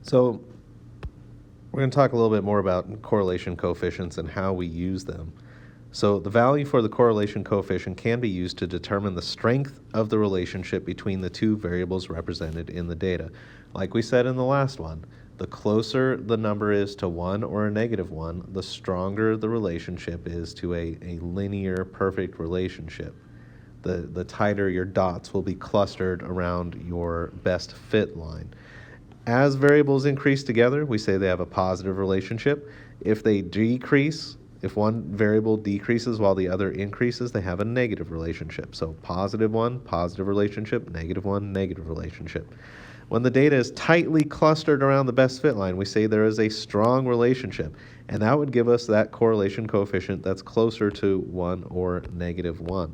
So we're going to talk a little bit more about correlation coefficients and how we use them. So the value for the correlation coefficient can be used to determine the strength of the relationship between the two variables represented in the data. Like we said in the last one, the closer the number is to 1 or a -1, the stronger the relationship is to a linear perfect relationship. The tighter your dots will be clustered around your best fit line. As variables increase together, we say they have a positive relationship. If they decrease, if one variable decreases while the other increases, they have a negative relationship. So +1, positive relationship, -1, negative relationship. When the data is tightly clustered around the best fit line, we say there is a strong relationship, and that would give us that correlation coefficient that's closer to 1 or -1.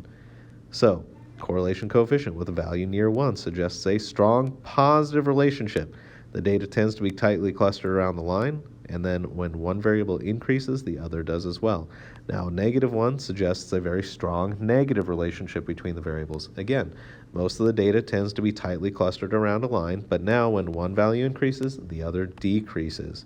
So, correlation coefficient with a value near 1 suggests a strong positive relationship. The data tends to be tightly clustered around the line, and then when one variable increases, the other does as well. Now, -1 suggests a very strong negative relationship between the variables. Again, most of the data tends to be tightly clustered around a line, but now when one value increases, the other decreases.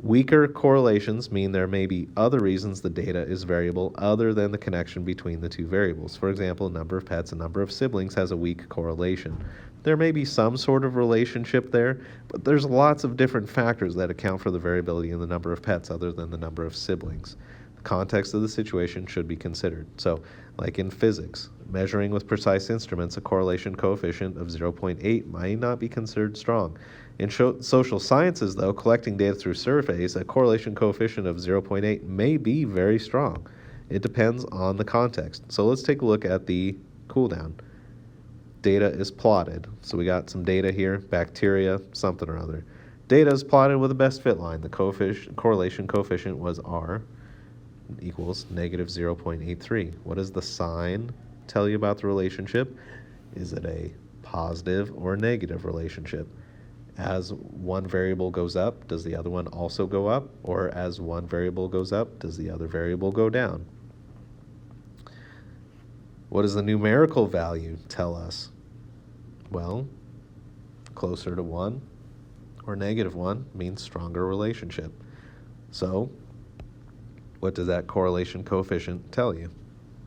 Weaker correlations mean there may be other reasons the data is variable other than the connection between the two variables. For example, number of pets and number of siblings has a weak correlation. There may be some sort of relationship there, but there's lots of different factors that account for the variability in the number of pets other than the number of siblings. The context of the situation should be considered. So, like in physics, measuring with precise instruments, a correlation coefficient of 0.8 might not be considered strong. In social sciences, though, collecting data through surveys, a correlation coefficient of 0.8 may be very strong. It depends on the context. So let's take a look at the cooldown. Data is plotted. So we got some data here, bacteria, something or other. Data is plotted with a best fit line. The correlation coefficient was R equals -0.83. What does the sign tell you about the relationship? Is it a positive or negative relationship? As one variable goes up, does the other one also go up? Or as one variable goes up, does the other variable go down? What does the numerical value tell us? Well, closer to 1 or -1 means stronger relationship. So, what does that correlation coefficient tell you?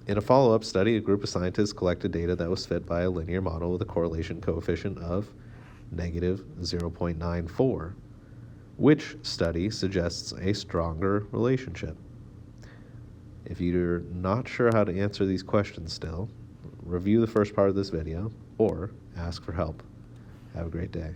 In a follow-up study, a group of scientists collected data that was fit by a linear model with a correlation coefficient of -0.94. Which study suggests a stronger relationship? If you're not sure how to answer these questions still, review the first part of this video or ask for help. Have a great day.